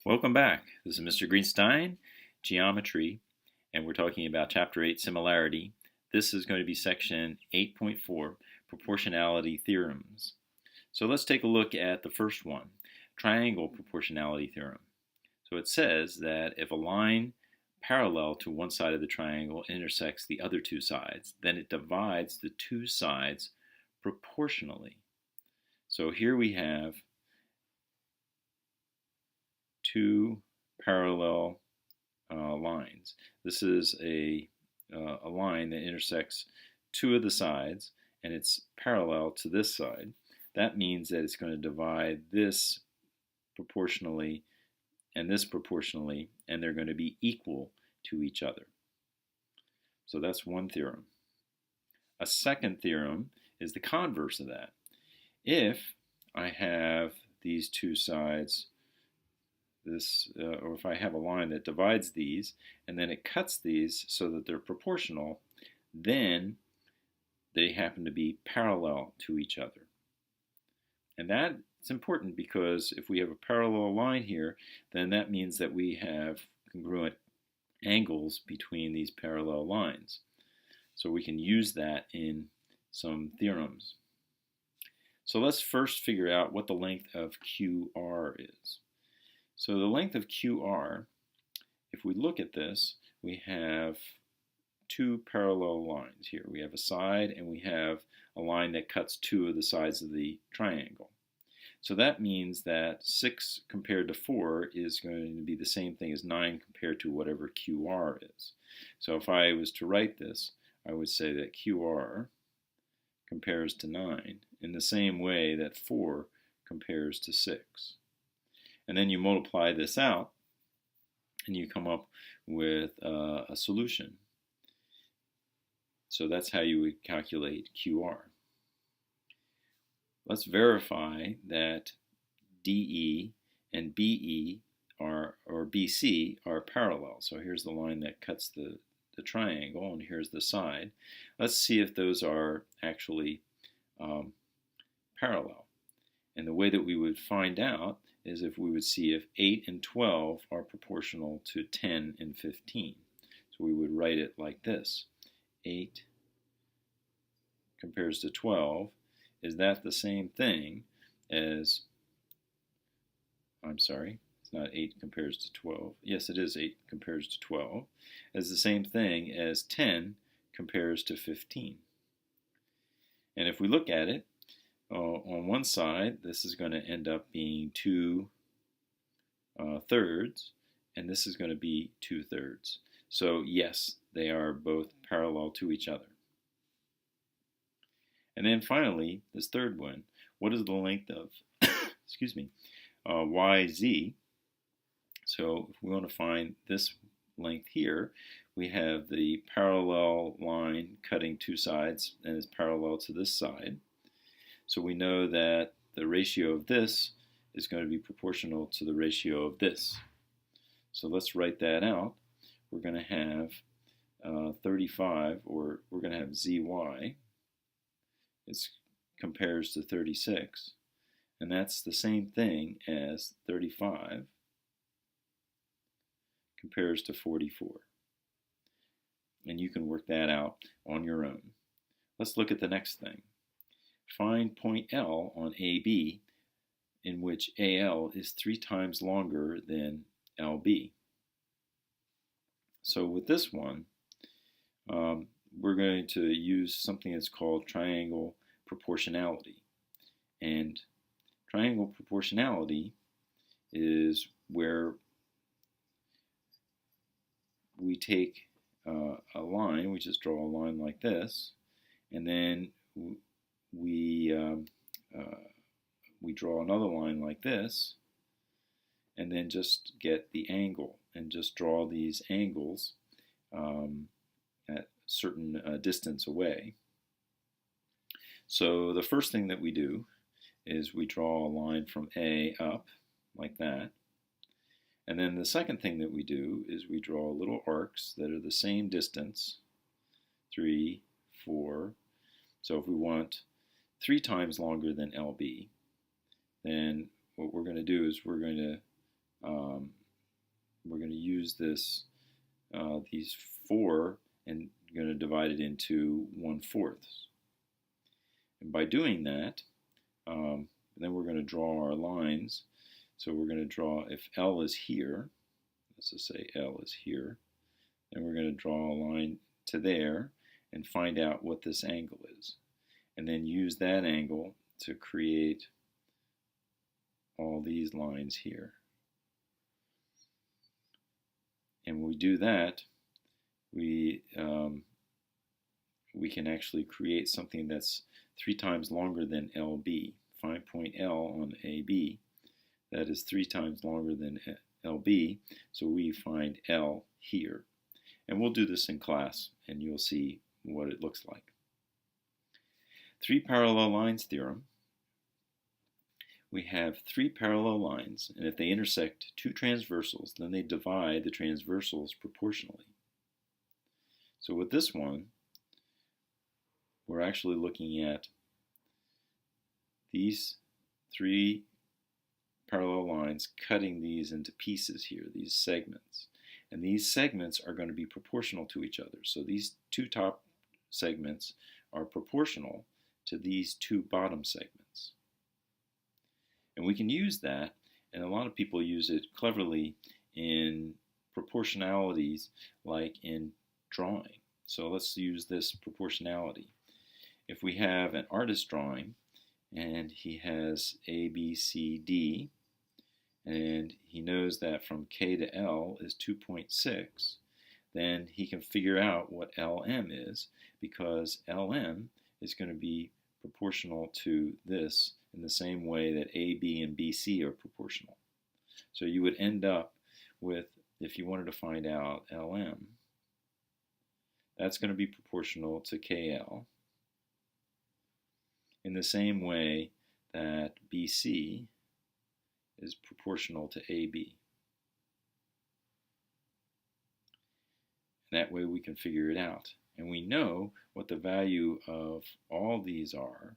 Welcome back. This is Mr. Greenstein, Geometry, and we're talking about Chapter 8, Similarity. This is going to be Section 8.4, Proportionality Theorems. So let's take a look at the first one, Triangle Proportionality Theorem. So it says that if a line parallel to one side of the triangle intersects the other two sides, then it divides the two sides proportionally. So here we have two parallel lines. This is a line that intersects two of the sides, and it's parallel to this side. That means that it's going to divide this proportionally and this proportionally, and they're going to be equal to each other. So that's one theorem. A second theorem is the converse of that. If I have these two sides, or if I have a line that divides these and then it cuts these so that they're proportional, then they happen to be parallel to each other. And that's important because if we have a parallel line here, then that means that we have congruent angles between these parallel lines. So we can use that in some theorems. So let's first figure out what the length of QR is. So the length of QR, if we look at this, we have two parallel lines here. We have a side and we have a line that cuts two of the sides of the triangle. So that means that 6 compared to 4 is going to be the same thing as 9 compared to whatever QR is. So if I was to write this, I would say that QR compares to 9 in the same way that 4 compares to 6. And then you multiply this out and you come up with a solution. So that's how you would calculate QR. Let's verify that DE and BE or BC are parallel. So here's the line that cuts the triangle, and here's the side. Let's see if those are actually parallel. And the way that we would find out is if we would see if 8 and 12 are proportional to 10 and 15. So we would write it like this. 8 compares to 12. Is that the same thing as, I'm sorry, it's not 8 compares to 12. Yes, it is 8 compares to 12. As the same thing as 10 compares to 15. And if we look at it, on one side, this is going to end up being 2 thirds, and this is going to be 2 thirds. So yes, they are both parallel to each other. And then finally, this third one, what is the length of, excuse me, YZ? So if we want to find this length here, we have the parallel line cutting two sides and is parallel to this side. So we know that the ratio of this is going to be proportional to the ratio of this. So let's write that out. We're going to have 35, or we're going to have ZY. It compares to 36. And that's the same thing as 35 compares to 44. And you can work that out on your own. Let's look at the next thing. Find point L on AB in which AL is 3 times longer than LB. So with this one, we're going to use something that's called triangle proportionality. And triangle proportionality is where we take a line, we just draw a line like this, and then we draw another line like this, and then just get the angle and just draw these angles at certain distance away. So the first thing that we do is we draw a line from A up like that. And then the second thing that we do is we draw little arcs that are the same distance, 3, 4. So if we want 3 times longer than LB, then what we're going to do is we're going to we're going to use this these 4 and going to divide it into 1/4. And by doing that, then we're going to draw our lines. So we're going to draw, if L is here, let's just say L is here, then we're going to draw a line to there and find out what this angle is. And then use that angle to create all these lines here. And when we do that, we can actually create something that's 3 times longer than LB. Find point L on AB. That is 3 times longer than LB, so we find L here. And we'll do this in class, and you'll see what it looks like. 3 parallel lines theorem. We have 3 parallel lines, and if they intersect 2 transversals, then they divide the transversals proportionally. So with this one, we're actually looking at these 3 parallel lines cutting these into pieces here, these segments. And these segments are going to be proportional to each other. So these 2 top segments are proportional to these 2 bottom segments. And we can use that, and a lot of people use it cleverly in proportionalities like in drawing. So let's use this proportionality. If we have an artist drawing and he has A, B, C, D, and he knows that from K to L is 2.6, then he can figure out what LM is, because LM is going to be proportional to this in the same way that AB and BC are proportional. So you would end up with, if you wanted to find out LM, that's going to be proportional to KL in the same way that BC is proportional to AB. And that way we can figure it out. And we know what the value of all these are,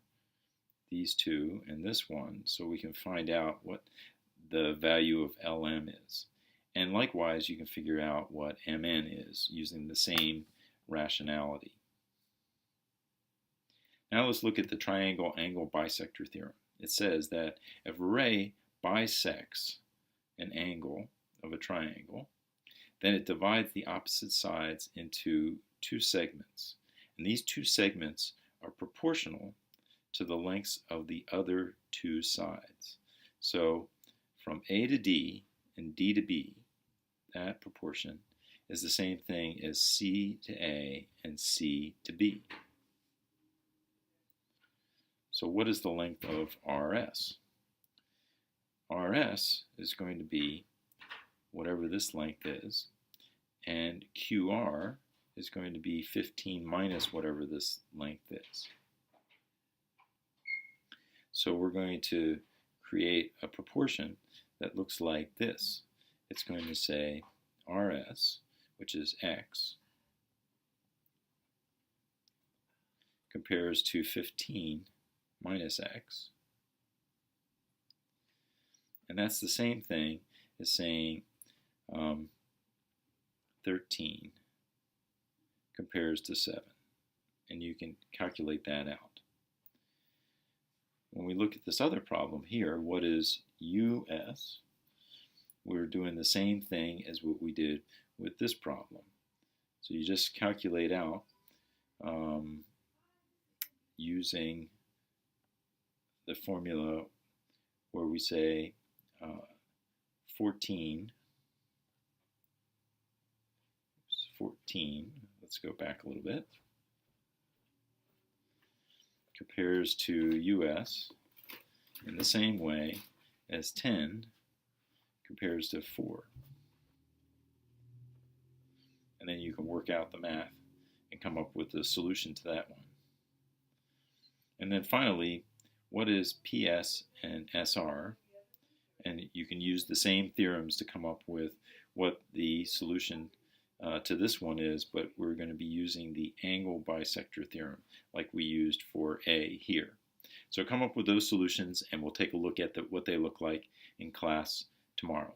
these 2 and this one, so we can find out what the value of LM is. And likewise, you can figure out what MN is using the same rationality. Now let's look at the triangle angle bisector theorem. It says that if a ray bisects an angle of a triangle, then it divides the opposite sides into 2 segments. And these 2 segments are proportional to the lengths of the other 2 sides. So from A to D and D to B, that proportion is the same thing as C to A and C to B. So what is the length of RS? RS is going to be whatever this length is, and QR is going to be 15 minus whatever this length is. So we're going to create a proportion that looks like this. It's going to say RS, which is X, compares to 15 minus X. And that's the same thing as saying 13 compares to 7. And you can calculate that out. When we look at this other problem here, what is US? We're doing the same thing as what we did with this problem. So you just calculate out using the formula where we say 14, let's go back a little bit, compares to US in the same way as 10 compares to 4. And then you can work out the math and come up with a solution to that one. And then finally, what is PS and SR? And you can use the same theorems to come up with what the solution to this one is, but we're going to be using the angle bisector theorem like we used for A here. So come up with those solutions, and we'll take a look at what they look like in class tomorrow.